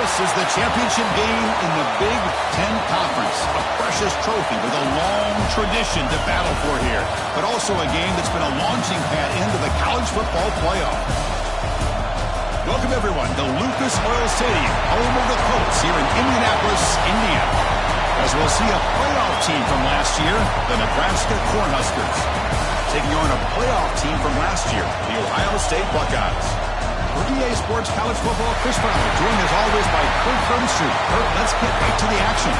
This is the championship game in the Big Ten Conference. A precious trophy with a long tradition to battle for here, but also a game that's been a launching pad into the college football playoff. Welcome, everyone, to Lucas Oil Stadium, home of the Colts here in Indianapolis, Indiana. As we'll see a playoff team from last year, the Nebraska Cornhuskers, taking on a playoff team from last year, the Ohio State Buckeyes. For EA Sports College Football, Chris Brown, joined as always by Kurt Hermstreet. Kurt, let's get right to the action.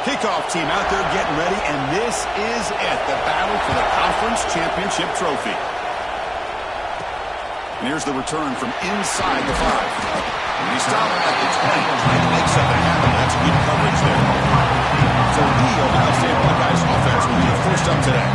Kickoff team out there getting ready, and this is it, the battle for the conference championship trophy. And here's the return from inside the 5. And we stop at the 20. Trying to make something happen. That's good coverage there. So the Ohio State Buckeyes offense will be the first up today.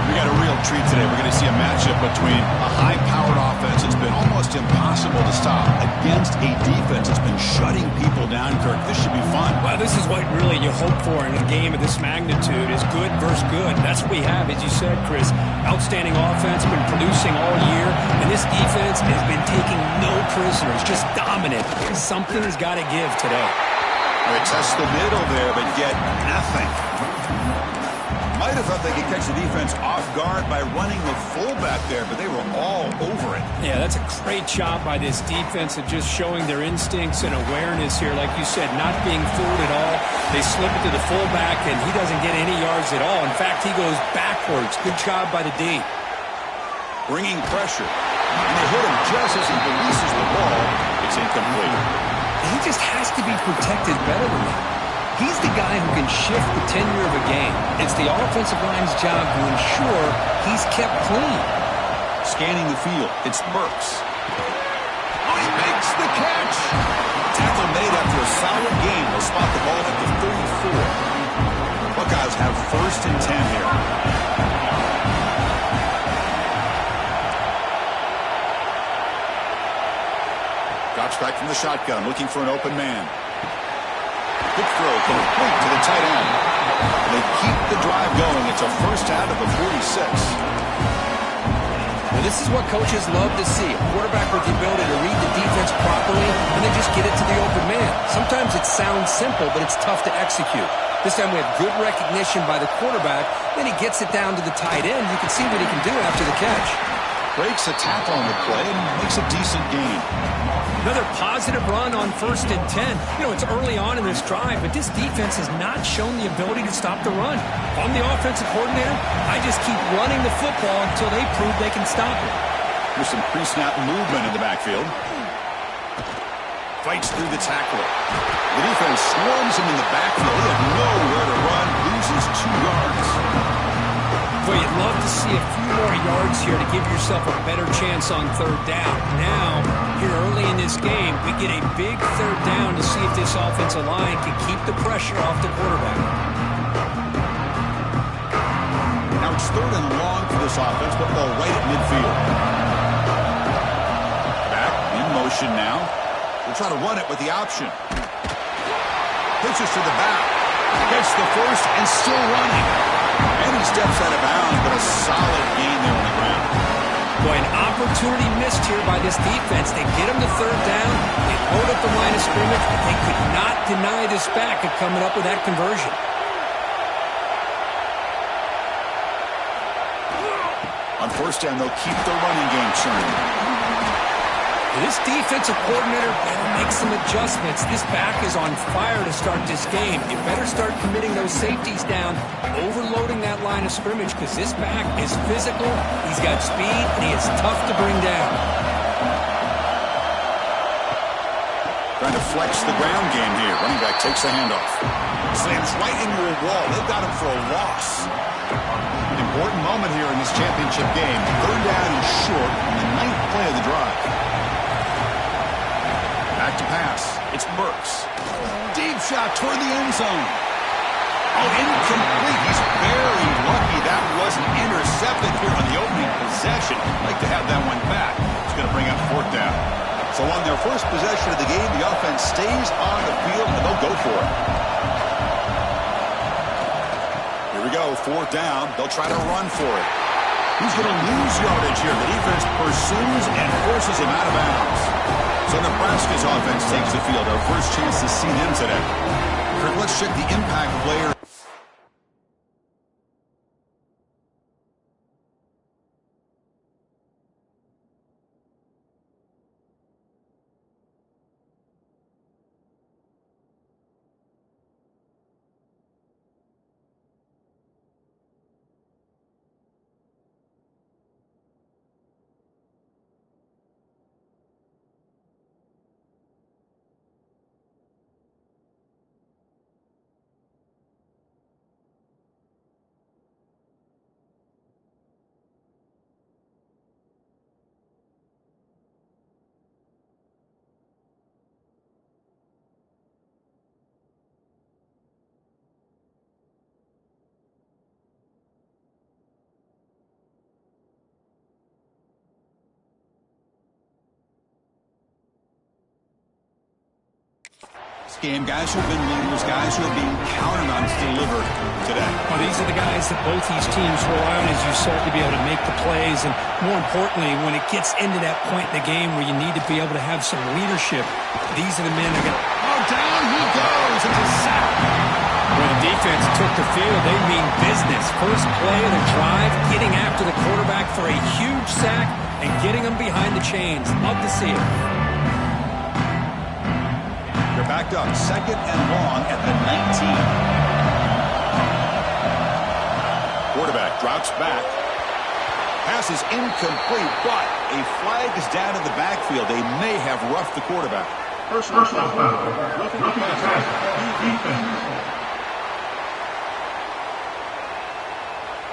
We got a real treat today. We're going to see a matchup between a high-powered offense that's been almost impossible to stop against a defense that's been shutting people down, Kirk. This should be fun. Well, this is what really you hope for in a game of this magnitude is good versus good. That's what we have, as you said, Chris. Outstanding offense, been producing all year, and this defense has been taking no prisoners, just dominant. Something has got to give today. They test the middle there, but get nothing. Might have thought they could catch the defense off guard by running the fullback there, but they were all over it. Yeah, that's a great job by this defense of just showing their instincts and awareness here. Like you said, not being fooled at all. They slip it to the fullback, and he doesn't get any yards at all. In fact, he goes backwards. Good job by the D. Bringing pressure. And they hit him just as he releases the ball. It's incomplete. He just has to be protected better than that. He's the guy who can shift the tenure of a game. It's the offensive line's job to ensure he's kept clean. Scanning the field, it's Burks. Oh, he makes the catch. Tackle made after a solid game. They'll spot the ball at the 34. Buckeyes have 1st and 10 here. Drops back from the shotgun, looking for an open man. Quick throw complete to the tight end. They keep the drive going. It's a first out of the 46. Well, this is what coaches love to see. A quarterback with the ability to read the defense properly and then just get it to the open man. Sometimes it sounds simple, but it's tough to execute. This time we have good recognition by the quarterback. Then he gets it down to the tight end. You can see what he can do after the catch. Breaks a tackle on the play and makes a decent gain. Another positive run on 1st and 10. You know, it's early on in this drive, but this defense has not shown the ability to stop the run. If I'm the offensive coordinator, I just keep running the football until they prove they can stop it. There's some pre-snap movement in the backfield. Fights through the tackler. The defense swarms him in the backfield. He had nowhere to run, loses 2 yards. Boy, you'd love to see a few more yards here to give yourself a better chance on 3rd down. Now, here early in this game, we get a big 3rd down to see if this offensive line can keep the pressure off the quarterback. Now it's 3rd and long for this offense, but ball right at midfield. Back in motion now. We'll try to run it with the option. Pitches to the back. Gets the first and still running. And he steps out of bounds, but a solid gain there on the ground. Boy, an opportunity missed here by this defense. They get him to 3rd down. They hold up the line of scrimmage, but they could not deny this back of coming up with that conversion. On 1st down, they'll keep the running game churning. This defensive coordinator better make some adjustments. This back is on fire to start this game. You better start committing those safeties down, overloading that line of scrimmage, because this back is physical, he's got speed, and he is tough to bring down. Trying to flex the ground game here. Running back takes the handoff. Slams right into a wall. They've got him for a loss. An important moment here in this championship game. 3rd down and short on the 9th play of the drive. Back to pass. It's Burks. Deep shot toward the end zone. Oh, incomplete. He's very lucky that wasn't intercepted. first possession of the game, the offense stays on the field, and they'll go for it. Here we go, 4th down. They'll try to run for it. He's going to lose yardage here. The defense pursues and forces him out of bounds. So Nebraska's offense takes the field. Our first chance to see them today. Kirk, let's check the impact player. Game guys who have been leaders, guys who are being counted on to deliver today. Well, these are the guys that both these teams rely on, as you said, to be able to make the plays. And more importantly, when it gets into that point in the game where you need to be able to have some leadership, these are the men that are going to... Oh, down he goes. It's a sack. When the defense took the field, they mean business. First play of the drive, getting after the quarterback for a huge sack and getting them behind the chains. Love to see it. They're backed up, 2nd and long at the 19. Quarterback drops back. Pass is incomplete, but a flag is down in the backfield. They may have roughed the quarterback. Personal foul. Roughing the passer. Defense.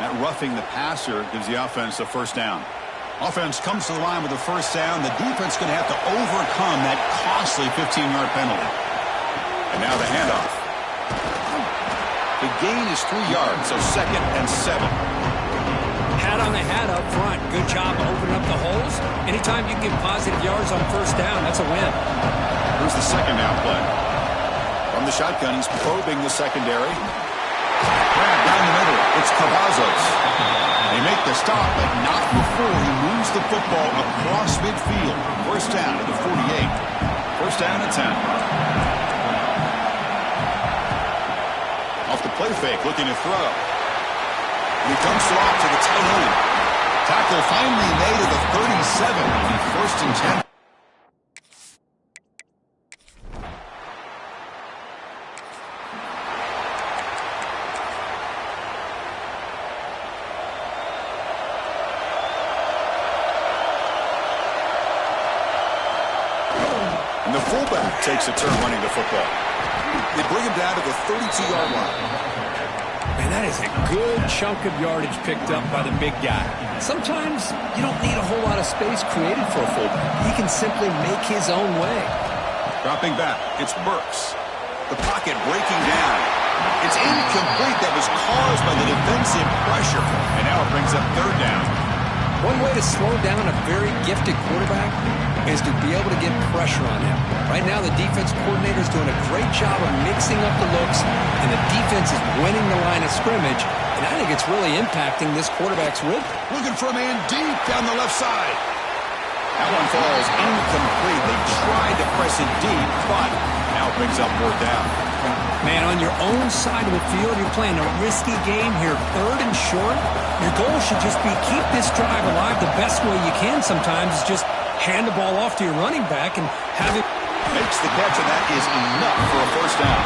That roughing the passer gives the offense a 1st down. Offense comes to the line with a 1st down. The defense is going to have to overcome that costly 15-yard penalty. And now the handoff. The gain is 3 yards, so 2nd and 7. Hat on the hat up front. Good job opening up the holes. Anytime you get positive yards on 1st down, that's a win. Here's the 2nd down play. From the shotgun, he's probing the secondary. Grab down the middle. It's Cavazos. They make the stop, but not before he moves the football across midfield. 1st down to the 48. 1st down and 10. Off the play fake, looking to throw. And he dumps it off to the tight end. Tackle finally made at the 37. And 1st and 10. And the fullback takes a turn running the football. They bring him down to the 32-yard line. Man, that is a good chunk of yardage picked up by the big guy. Sometimes you don't need a whole lot of space created for a fullback. He can simply make his own way. Dropping back, it's Burks. The pocket breaking down. It's incomplete. That was caused by the defensive pressure. And now it brings up 3rd down. One way to slow down a very gifted quarterback is to be able to get pressure on him. Right now, the defense coordinator is doing a great job of mixing up the looks, and the defense is winning the line of scrimmage, and I think it's really impacting this quarterback's rhythm. Looking for a man deep down the left side. That one falls incomplete. They tried to press it deep, but now it brings up 4th down. Man, on your own side of the field, you're playing a risky game here, 3rd and short. Your goal should just be keep this drive alive the best way you can sometimes is just hand the ball off to your running back and have it. Makes the catch, and that is enough for a 1st down.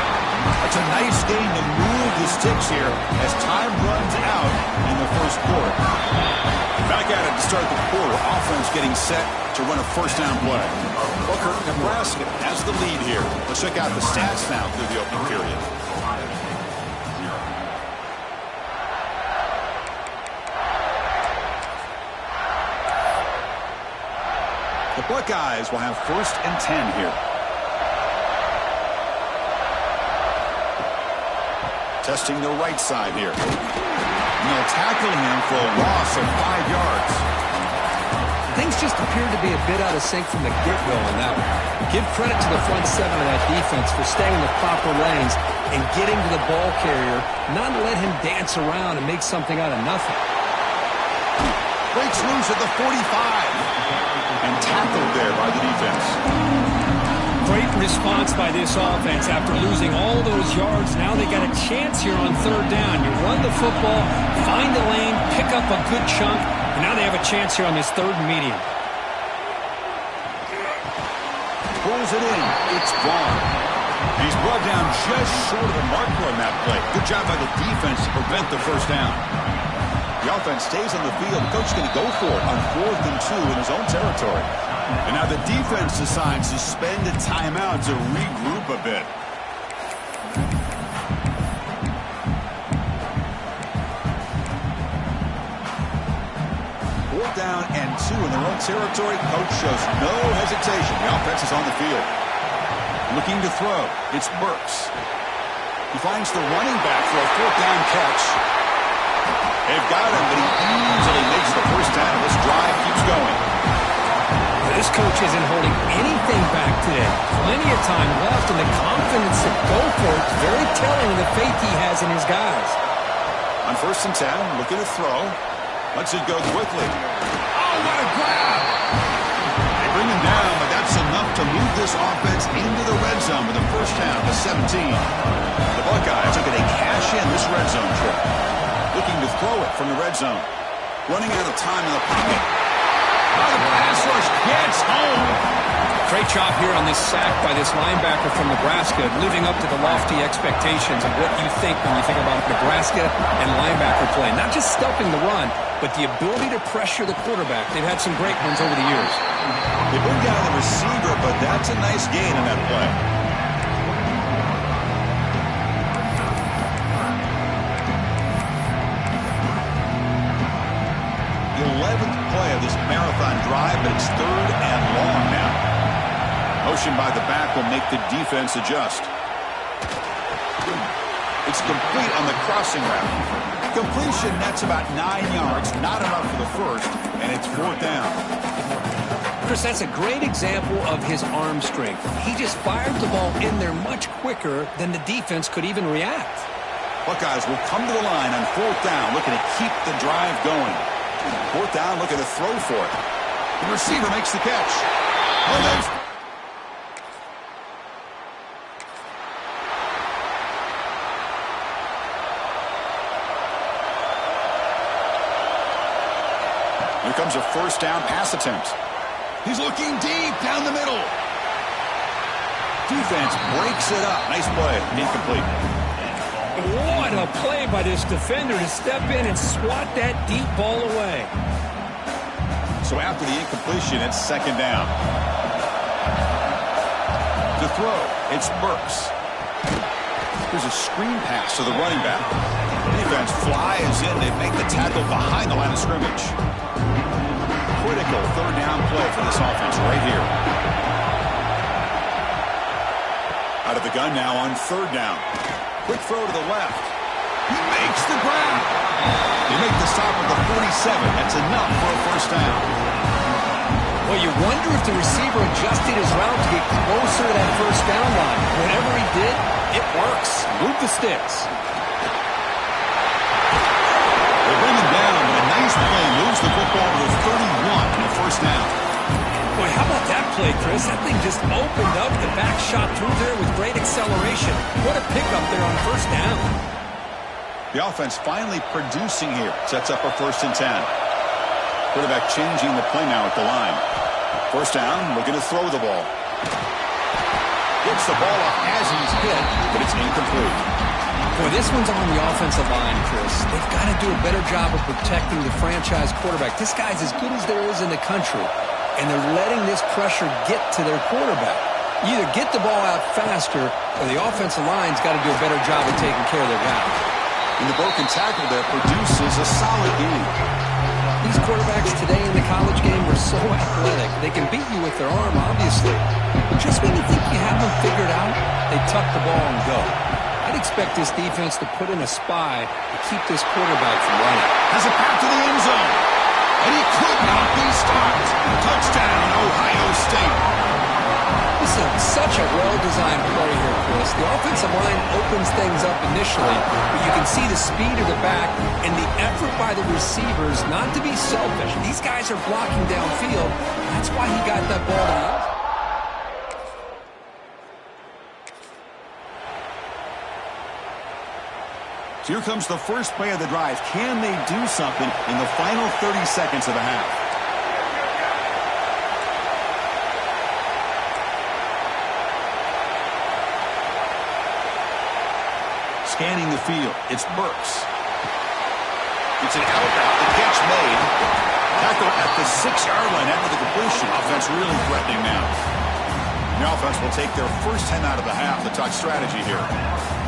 That's a nice gain to move the sticks here as time runs out in the 1st quarter. Back at it to start the quarter. Offense getting set to run a 1st down play. Booker, Nebraska has the lead here. Let's check out the stats now through the opening period. The Buckeyes will have 1st and 10 here. Testing the right side here. And they'll tackle him for a loss of 5 yards. Things just appeared to be a bit out of sync from the get-go in that one. Give credit to the front seven of that defense for staying in the proper lanes and getting to the ball carrier, not let him dance around and make something out of nothing. Breaks loose at the 45. And tackled there by the defense. Great response by this offense after losing all those yards. Now they got a chance here on third down. You run the football, find the lane, pick up a good chunk, and now they have a chance here on this third and medium. Pulls it in. It's gone. He's brought down just short of the marker on that play. Good job by the defense to prevent the first down. The offense stays on the field. The coach is going to go for it on 4th and 2 in his own territory. And now the defense decides to spend a timeout to regroup a bit. Fourth down and 2 in their own territory. Coach shows no hesitation. The offense is on the field. Looking to throw. It's Burks. He finds the running back for a 4th down catch. They've got him, but he easily makes the first down. This drive keeps going. This coach isn't holding anything back today. Plenty of time left, and the confidence to go for it is very telling of the faith he has in his guys. On 1st and 10, looking to throw. Lets it go quickly. Oh, what a grab! They bring him down, but that's enough to move this offense into the red zone with a first down to 17. The Buckeyes are going to cash in this red zone trip. Looking to throw it from the red zone. Running out of time in the pocket. Oh, the pass rush gets home. Great job here on this sack by this linebacker from Nebraska, living up to the lofty expectations of what you think when you think about Nebraska and linebacker play. Not just stopping the run, but the ability to pressure the quarterback. They've had some great ones over the years. They bring down the receiver, but that's a nice gain in that play. 11th play of this marathon drive, but it's 3rd and long now. Motion by the back will make the defense adjust. It's complete on the crossing route. Completion, that's about 9 yards. Not enough for the first, and it's 4th down. Chris, that's a great example of his arm strength. He just fired the ball in there much quicker than the defense could even react. Buckeyes will come to the line on 4th down, looking to keep the drive going. 4th down, looking to throw for it. The receiver makes the catch. Oh, here comes a 1st down pass attempt. He's looking deep down the middle. Defense breaks it up. Nice play. Incomplete. What a play by this defender to step in and swat that deep ball away. So after the incompletion, it's 2nd down. To throw, it's Burks. Here's a screen pass to the running back. Defense flies in. They make the tackle behind the line of scrimmage. Critical 3rd down play for this offense right here. Out of the gun now on 3rd down. Quick throw to the left. He makes the grab. They make the stop at the 47. That's enough for a 1st down. Well, you wonder if the receiver adjusted his route to get closer to that 1st down line. Whatever he did, it works. Move the sticks. They bring him down, but a nice play moves the football to 31 on the 1st down. Boy, how about that play, Chris? That thing just opened up. The back shot through there with great acceleration. What a pickup there on 1st down. The offense finally producing here. Sets up a 1st and 10. Quarterback changing the play now at the line. 1st down, looking to throw the ball. Gets the ball off as he's hit, but it's incomplete. Boy, this one's on the offensive line, Chris. They've got to do a better job of protecting the franchise quarterback. This guy's as good as there is in the country, and they're letting this pressure get to their quarterback. You either get the ball out faster, or the offensive line's got to do a better job of taking care of their guy. And the broken tackle there produces a solid gain. These quarterbacks today in the college game are so athletic. They can beat you with their arm, obviously. But just when you think you have them figured out, they tuck the ball and go. I'd expect this defense to put in a spy to keep this quarterback from running. Has a path to the end zone. And he could not be stopped. Touchdown, Ohio State. This is such a well-designed play here, Chris. The offensive line opens things up initially, but you can see the speed of the back and the effort by the receivers not to be selfish. These guys are blocking downfield. That's why he got that ball to the So here comes the first play of the drive. Can they do something in the final 30 seconds of the half? Scanning the field, it's Burks. It's an out route, the catch made. Tackle at the 6-yard line after the completion. Offense really threatening now. The offense will take their first 10 out of the half. The talk strategy here.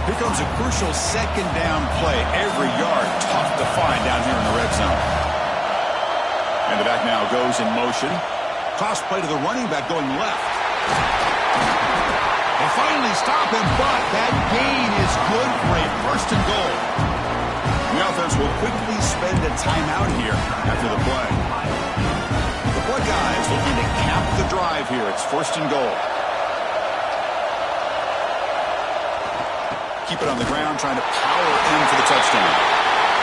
Here comes a crucial second down play. Every yard tough to find down here in the red zone. And the back now goes in motion. Toss play to the running back going left. They finally stop him, but that gain is good for a first and goal. The offense will quickly spend a timeout here after the play. The Buckeyes looking to cap the drive here. It's first and goal. Keep it on the ground, trying to power in for the touchdown.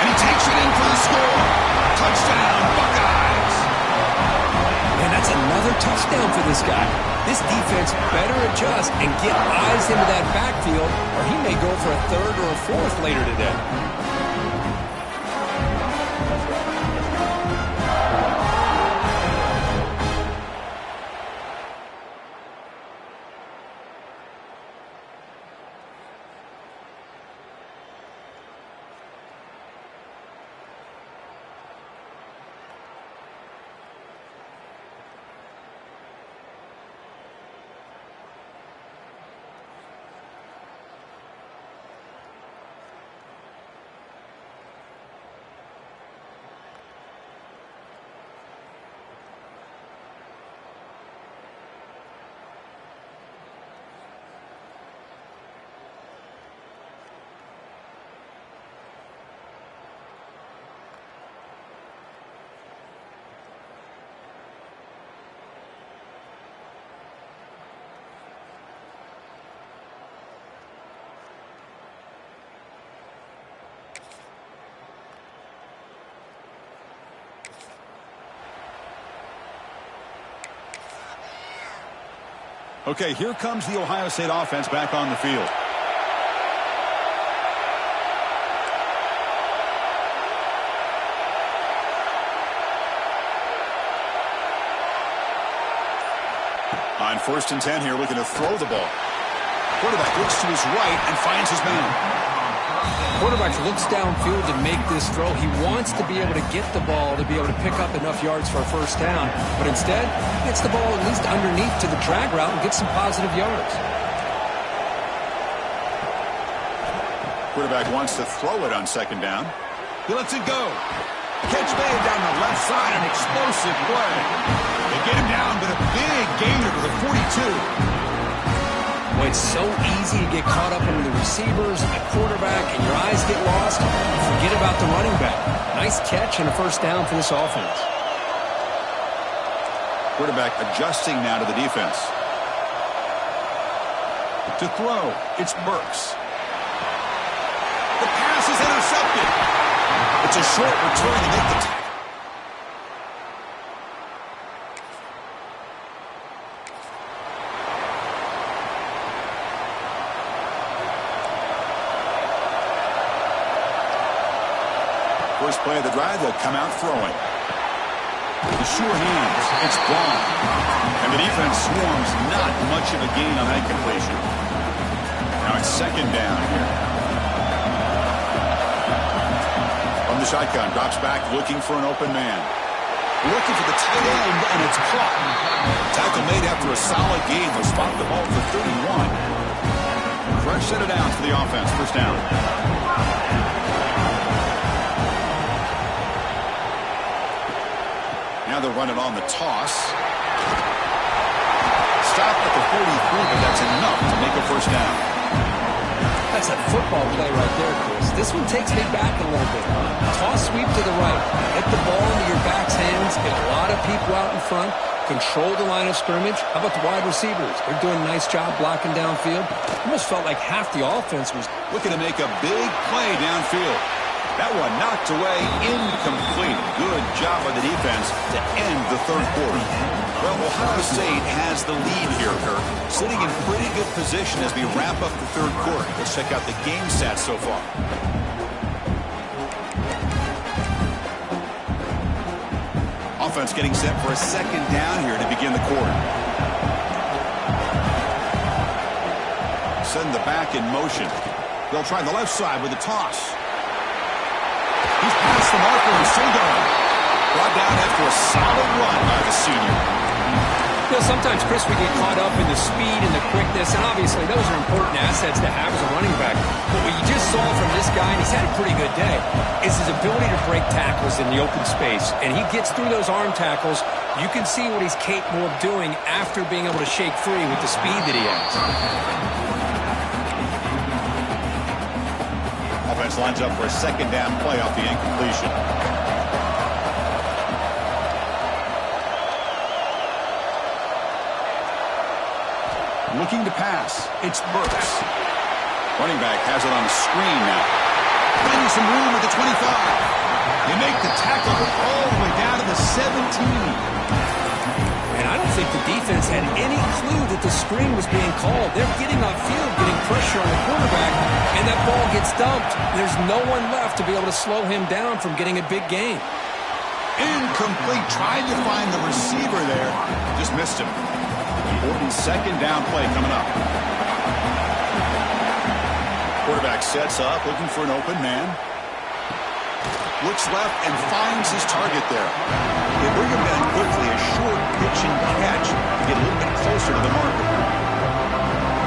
And he takes it in for the score. Touchdown, Buckeyes. Man, that's another touchdown for this guy. This defense better adjust and get eyes into that backfield, or he may go for a third or a fourth later today. Okay, here comes the Ohio State offense back on the field. On first and 10 here, looking to throw the ball. Quarterback looks to his right and finds his man. Quarterback looks downfield to make this throw. He wants to be able to get the ball to be able to pick up enough yards for a first down, but instead, he gets the ball at least underneath to the drag route and gets some positive yards. Quarterback wants to throw it on second down. He lets it go. Catch made down the left side, an explosive play. They get him down, but a big gainer to the 42. Boy, it's so easy to get caught up into the receivers and the quarterback, and your eyes get lost. Forget about the running back. Nice catch and a first down for this offense. Quarterback adjusting now to the defense. To throw, it's Burks. The pass is intercepted. It's a short return to make the tackle. First play of the drive, they'll come out throwing. The sure hands, it's gone. And the defense swarms, not much of a gain on that completion. Now it's second down here. From the shotgun, drops back, looking for an open man. Looking for the tight end, and it's caught. Tackle made after a solid gain. They'll spot the ball for 31. Fresh set of downs for the offense, first down. Now they'll run it on the toss. Stop at the 43, but that's enough to make a first down. That's a football play right there, Chris. This one takes me back a little bit. Toss sweep to the right. Get the ball into your back's hands. Get a lot of people out in front. Control the line of scrimmage. How about the wide receivers? They're doing a nice job blocking downfield. Almost felt like half the offense was looking to make a big play downfield. That one knocked away, incomplete. Good job by the defense to end the third quarter. Well, Ohio State has the lead here, Kirk. Sitting in pretty good position as we wrap up the third quarter. Let's check out the game stats so far. Offense getting set for a second down here to begin the quarter. Send the back in motion. They'll try the left side with a toss. He's past the marker and still going. Brought down after a solid run by the senior. You know, sometimes, Chris, we get caught up in the speed and the quickness, and obviously those are important assets to have as a running back. But what you just saw from this guy, and he's had a pretty good day, is his ability to break tackles in the open space. And he gets through those arm tackles. You can see what he's capable of doing after being able to shake free with the speed that he has. Offense lines up for a second down play off the incompletion. Looking to pass. It's Burks. Running back has it on the screen now. Finding some room at the 25. They make the tackle all the way down to the 17. And I don't think the defense had any clue that the screen was being called. They're getting upfield, getting pressure on the quarterback, and that ball gets dumped. There's no one left to be able to slow him down from getting a big gain. Incomplete. Tried to find the receiver there. Just missed him. Important second down play coming up. Quarterback sets up, looking for an open man. Looks left and finds his target there. They bring him down quickly, a short pitch and catch to get a little bit closer to the marker.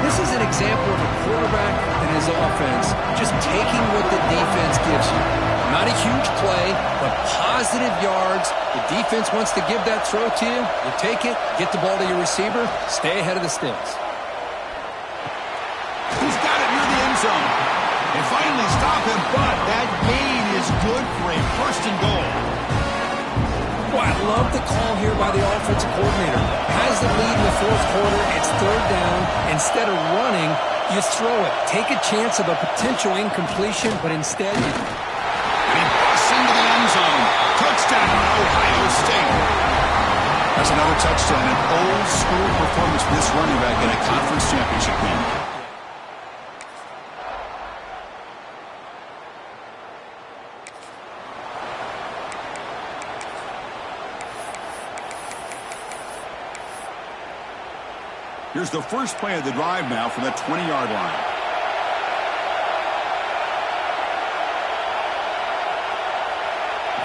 This is an example of a quarterback and his offense just taking what the defense gives you. Not a huge play, but positive yards. The defense wants to give that throw to you. You take it, get the ball to your receiver, stay ahead of the sticks. He's got it near the end zone. They finally stop him, but that gain is good for a first and goal. Well, I love the call here by the offensive coordinator. Has the lead in the fourth quarter. It's third down. Instead of running, you throw it. Take a chance of a potential incompletion, but instead you... And he busts into the end zone. Touchdown, Ohio State. That's another touchdown. An old-school performance for this running back in a conference championship game. Here's the first play of the drive now from that 20-yard line.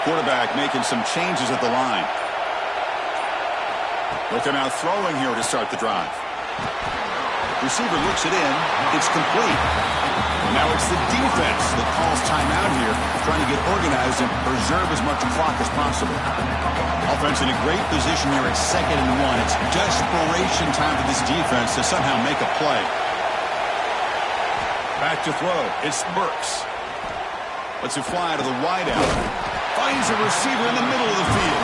Quarterback making some changes at the line. But they're now throwing here to start the drive. Receiver looks it in. It's complete. And now it's the defense that calls timeout here, trying to get organized and preserve as much clock as possible. Offense in a great position here at 2nd and 1. It's desperation time for this defense to somehow make a play. Back to throw. It's Burks. Lets it fly to the wideout. Finds a receiver in the middle of the field.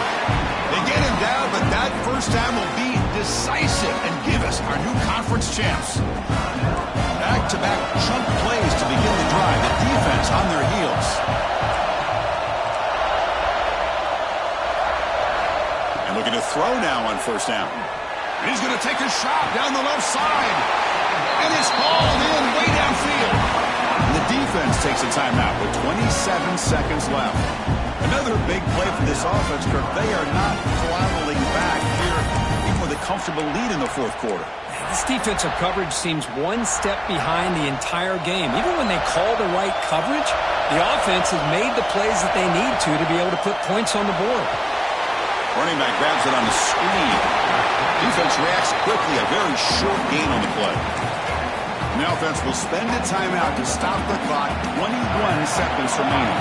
They get him down, but that first down will be decisive and give us our new conference champs. Back-to-back chunk plays to begin the drive. The defense on their heels. And looking to throw now on first down. And he's going to take a shot down the left side. And it's hauled in way downfield. And the defense takes a timeout with 27 seconds left. Another big play for this offense, Kirk. They are not floundering back here, even with a comfortable lead in the fourth quarter. This defensive coverage seems one step behind the entire game. Even when they call the right coverage, the offense has made the plays that they need to be able to put points on the board. Running back grabs it on the screen. Defense reacts quickly, a very short gain on the play. And the offense will spend a timeout to stop the clock, 21 seconds remaining.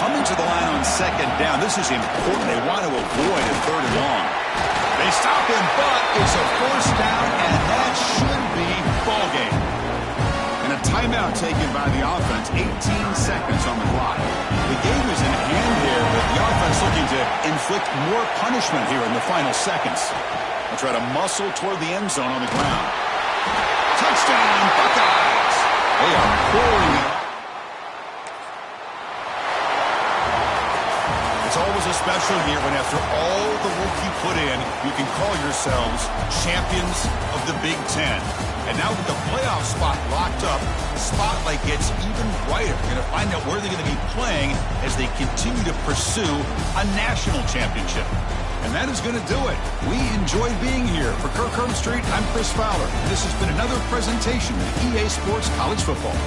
Coming to the line on second down, this is important. They want to avoid a third and long. They stop him, but it's a first down, and that should be ball game. And a timeout taken by the offense. 18 seconds on the clock. The game is in hand here, but the offense looking to inflict more punishment here in the final seconds. They'll try to muscle toward the end zone on the ground. Touchdown, Buckeyes! They are pouring it. It's always a special year when after all the work you put in, you can call yourselves champions of the Big Ten. And now with the playoff spot locked up, the spotlight gets even brighter. You're going to find out where they're going to be playing as they continue to pursue a national championship. And that is going to do it. We enjoyed being here. For Kirk Street, I'm Chris Fowler. This has been another presentation of EA Sports College Football.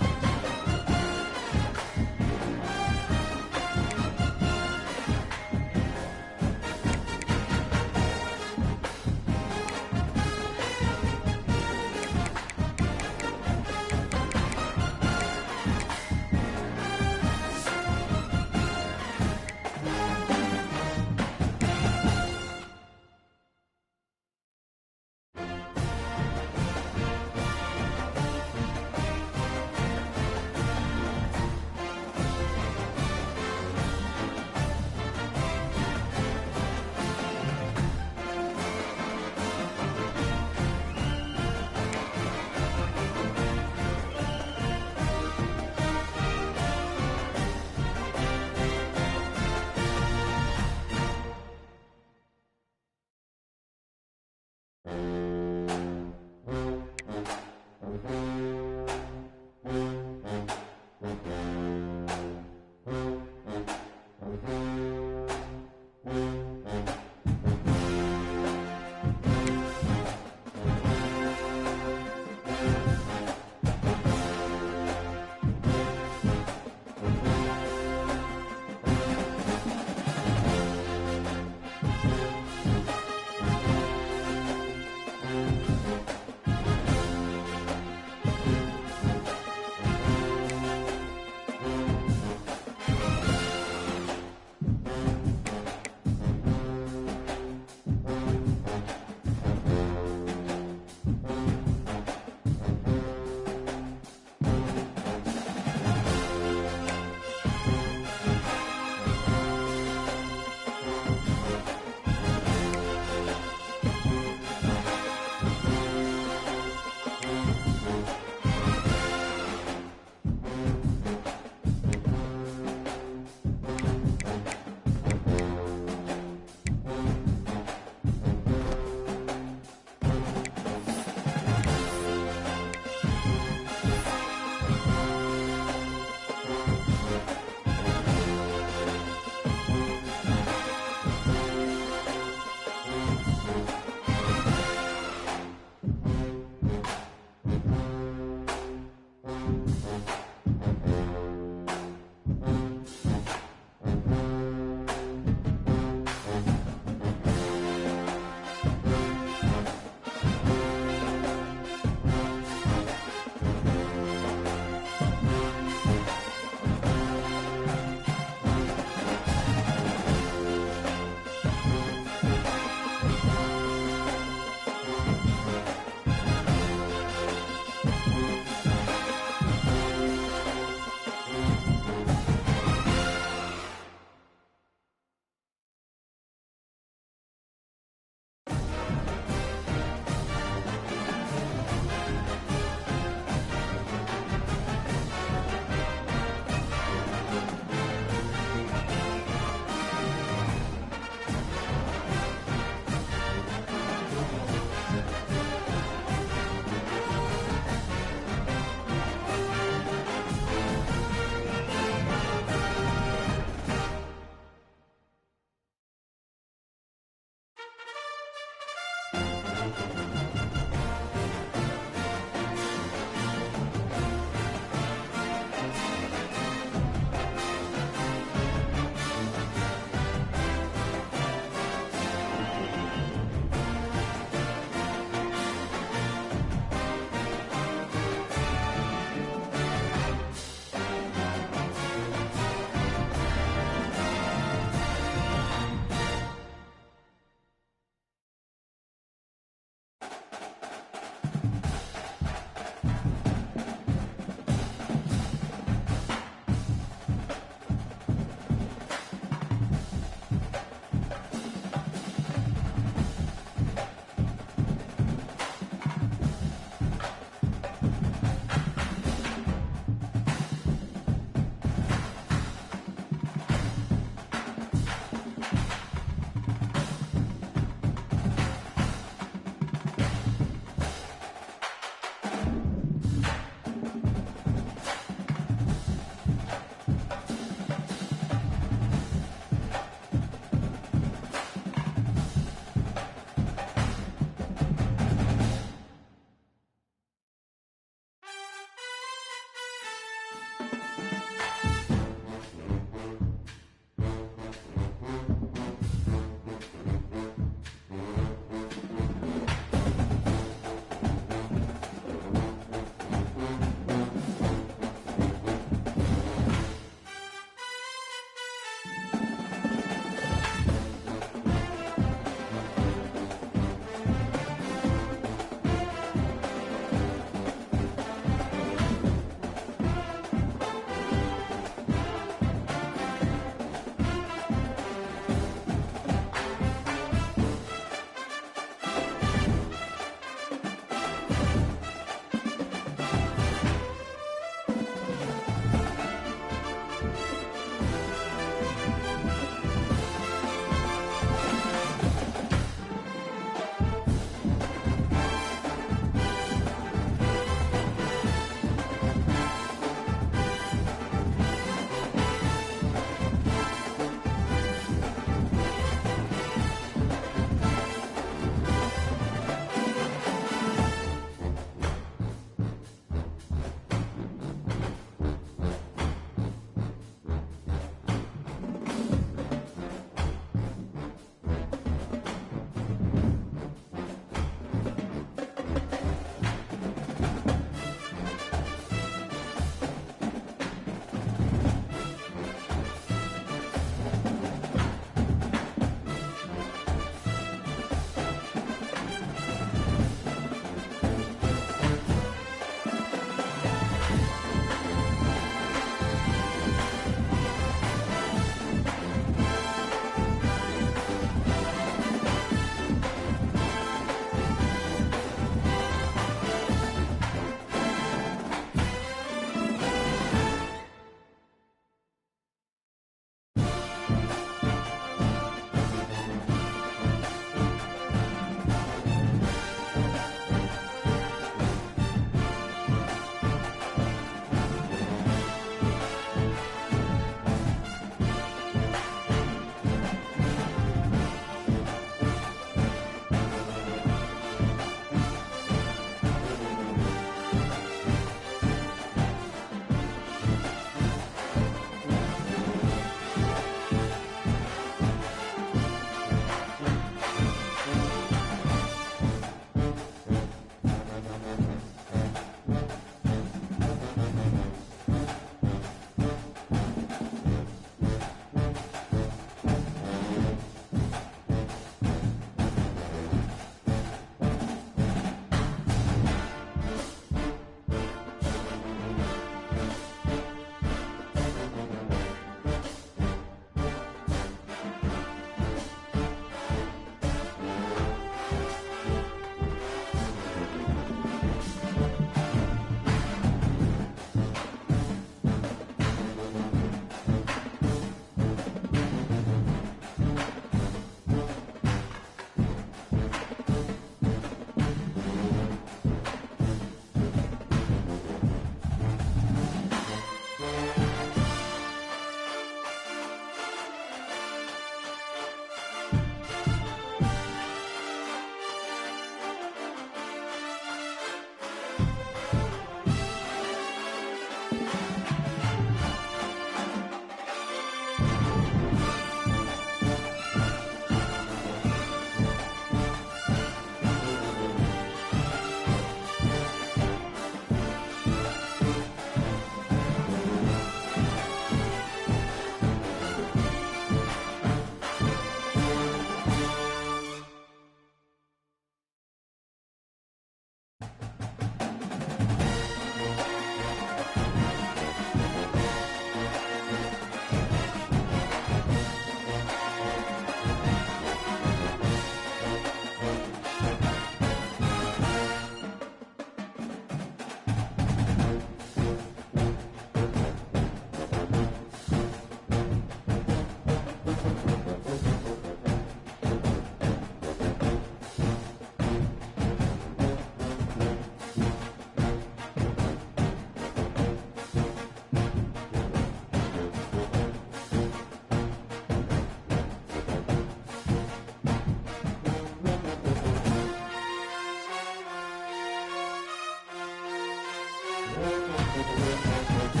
foul.